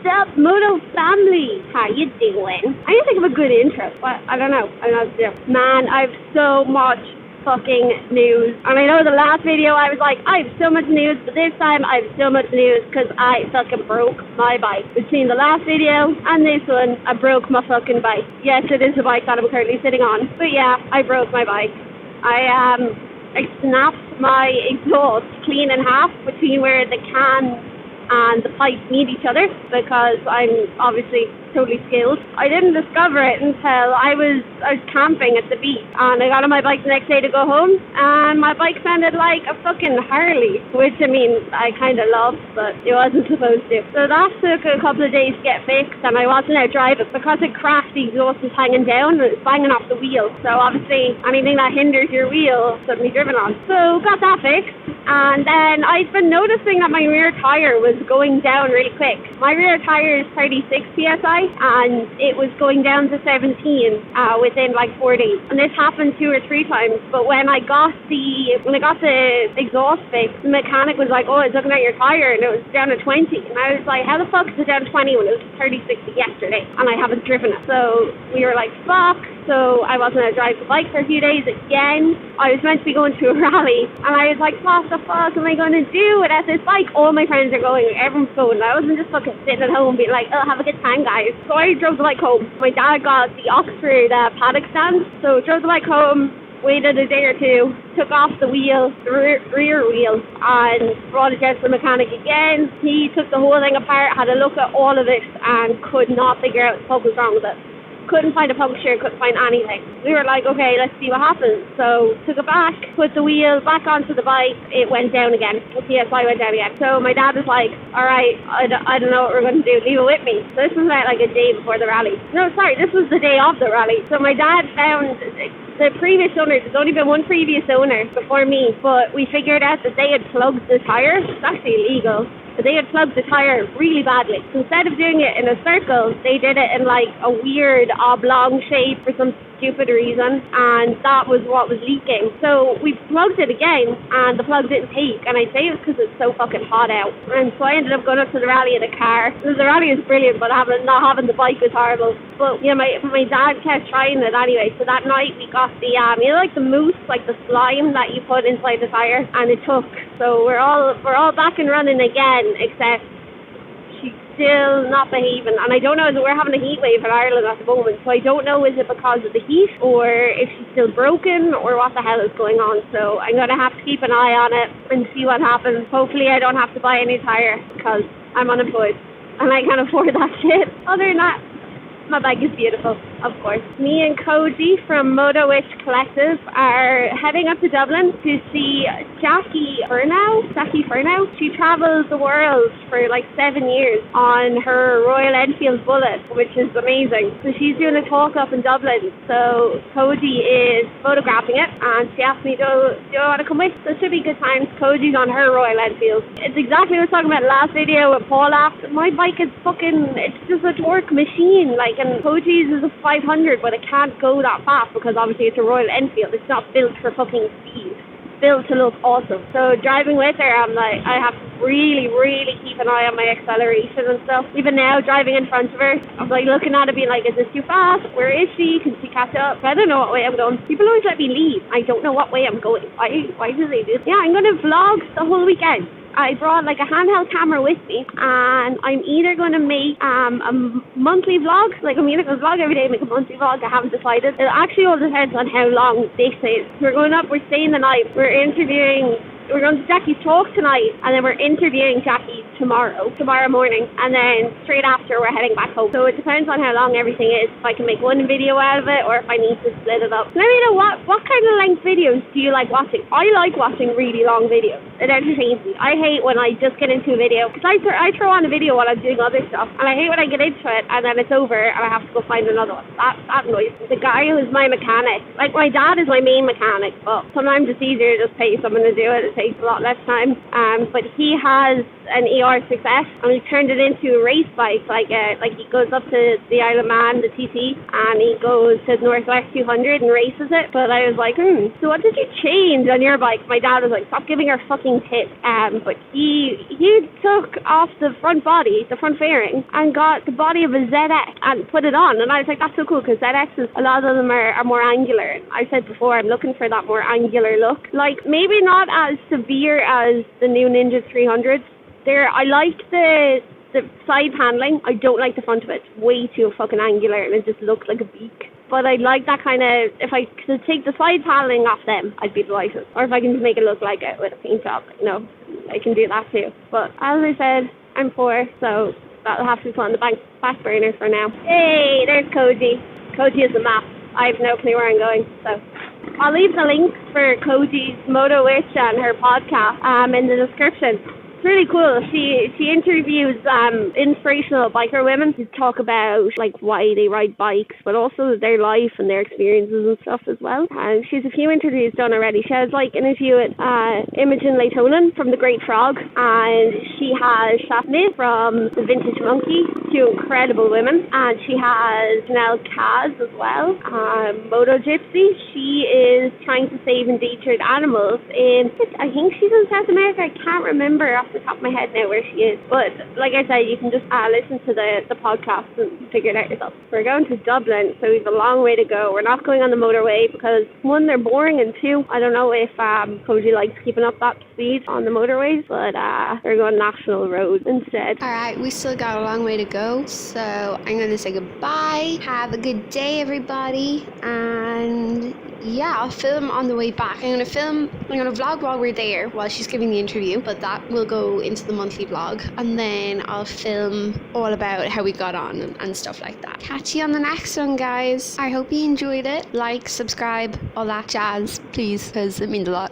What's up, Moto family? How you doing? I need to think of a good intro, but I don't know. I don't know what to do. Man, I have so much fucking news. And I know the last video I was like, I have so much news, but this time I have so much news because I fucking broke my bike. Between the last video and this one, I broke my fucking bike. Yes, it is the bike that I'm currently sitting on. But yeah, I broke my bike. I snapped my exhaust clean in half between where the can and the pipes meet each other because I'm obviously totally skilled. I didn't discover it until I was camping at the beach, and I got on my bike the next day to go home, and my bike sounded like a fucking Harley, which I mean I kind of loved, but it wasn't supposed to. So that took a couple of days to get fixed, and I wasn't out driving because it crashed. The exhaust was hanging down and it was banging off the wheel. So obviously anything that hinders your wheel shouldn't be driven on. So got that fixed, and then I've been noticing that my rear tire was going down really quick. My rear tire is 36 psi. And it was going down to 17 within like 4 days. And this happened 2 or 3 times. But when I got the exhaust fixed, the mechanic was like, "Oh, I was looking at your tire and it was down to 20." And I was like, "How the fuck is it down to 20 when it was 36 yesterday and I haven't driven it?" So we were like, "Fuck." So I wasn't able to drive the bike for a few days again. I was meant to be going to a rally, and I was like, "What the fuck am I going to do without this bike?" All my friends are going, everyone's going. I wasn't just fucking sitting at home being like, "Oh, have a good time, guys." So I drove the bike home. My dad got the Oxford paddock stand, so drove the bike home, waited a day or two, took off the wheel, the rear wheel, and brought it down to the mechanic again. He took the whole thing apart, had a look at all of it, and could not figure out what was wrong with it. Couldn't find a puncture, couldn't find anything. We were like, okay, let's see what happens. So took it back, put the wheel back onto the bike, it went down again. The PSI went down again. So my dad was like, alright, I don't know what we're going to do, leave it with me. So this was like a day before the rally. No, sorry, this was the day of the rally. So my dad found the previous owner, there's only been one previous owner before me, but we figured out that they had plugged the tire. It's actually illegal. But they had plugged the tire really badly. So instead of doing it in a circle, they did it in like a weird oblong shape for some stupid reason, and that was what was leaking. So we plugged it again, and the plug didn't take, and I'd say it was because it's so fucking hot out. And so I ended up going up to the rally in a car. The rally was brilliant, but not having the bike was horrible. But yeah, my dad kept trying it anyway. So that night we got the like the mousse, like the slime that you put inside the tire, and it took. So we're all back and running again, except she's still not behaving. And I don't know, we're having a heat wave in Ireland at the moment, so I don't know, is it because of the heat or if she's still broken or what the hell is going on. So I'm going to have to keep an eye on it and see what happens. Hopefully I don't have to buy a new tire because I'm unemployed and I can't afford that shit. Other than that, my bike is beautiful, of course. Me and Koji from Motowitch Collective are heading up to Dublin to see Jacqui Furneaux. She travels the world for like 7 years on her Royal Enfield Bullet, which is amazing. So she's doing a talk up in Dublin. So Koji is photographing it, and she asked me, do I want to come with? So it should be good times. Koji's on her Royal Enfield. It's exactly what I was talking about last video with Paul asked. My bike is it's just a torque machine. Like, and Koji's is a 500, but it can't go that fast because obviously it's a Royal Enfield. It's not built for fucking speed. It's built to look awesome. So driving with her, I'm like, I have to really, really keep an eye on my acceleration and stuff. Even now, driving in front of her, I'm like looking at it being like, is this too fast? Where is she? Can she catch up? I don't know what way I'm going. People always let me lead. I don't know what way I'm going. Why do they do this? Yeah, I'm going to vlog the whole weekend. I brought like a handheld camera with me, and I'm either going to make a monthly vlog, like I'm either going to vlog every day, make a monthly vlog. I haven't decided. It actually all depends on how long this is. We're staying the night, we're going to Jacqui's talk tonight, and then we're interviewing Jacqui tomorrow morning, and then straight after we're heading back home. So it depends on how long everything is, if I can make one video out of it or if I need to split it up. Let me know what kind of length videos do you like watching? I like watching really long videos. It entertains me. I hate when I just get into a video, because I throw on a video while I'm doing other stuff, and I hate when I get into it and then it's over and I have to go find another one. That annoys me. The guy who's my mechanic, like my dad is my main mechanic, but sometimes it's easier to just pay someone to do it. it takes a lot less time. But he has an ER6S and he turned it into a race bike. Like he goes up to the Isle of Man, the TT, and he goes to Northwest 200 and races it. But I was like, so what did you change on your bike? My dad was like, stop giving her fucking tips. But he took off the front body, the front fairing, and got the body of a ZX and put it on. And I was like, that's so cool, because ZXs, a lot of them are more angular. I said before, I'm looking for that more angular look. Like, maybe not as severe as the new Ninja 300s. I like the side paneling. I don't like the front of it. It's way too fucking angular and it just looks like a beak. But I like that kind of, if I could take the side paneling off them, I'd be delighted. Or if I can just make it look like it with a paint job, I can do that too. But as I said, I'm poor, so that'll have to be put on the back burner for now. Hey, there's Koji. Koji is the map. I have no clue where I'm going, so I'll leave the links for Koji's Motowitch and her podcast in the description. It's really cool. She interviews inspirational biker women who talk about like why they ride bikes, but also their life and their experiences and stuff as well. And she has a few interviews done already. She has like an interview with Imogen Leitonen from The Great Frog, and she has Shafnit from The Vintage Monkey, two incredible women. And she has Janelle Kaz as well, Moto Gypsy. She is trying to save endangered animals I think she's in South America. I can't remember off the top of my head now where she is, but like I said, you can just listen to the podcast and figure it out yourself. We're going to Dublin, so we have a long way to go. We're not going on the motorway because, one, they're boring, and two, I don't know if Koji likes keeping up that speed on the motorways, but we're going national roads instead. Alright, we still got a long way to go, so I'm going to say goodbye. Have a good day, everybody, and yeah, I'll film on the way back. I'm gonna vlog while we're there while she's giving the interview, but that will go into the monthly vlog, and then I'll film all about how we got on and stuff like that. Catch you on the next one, guys. I hope you enjoyed it. Like, subscribe, all that jazz, please, because it means a lot.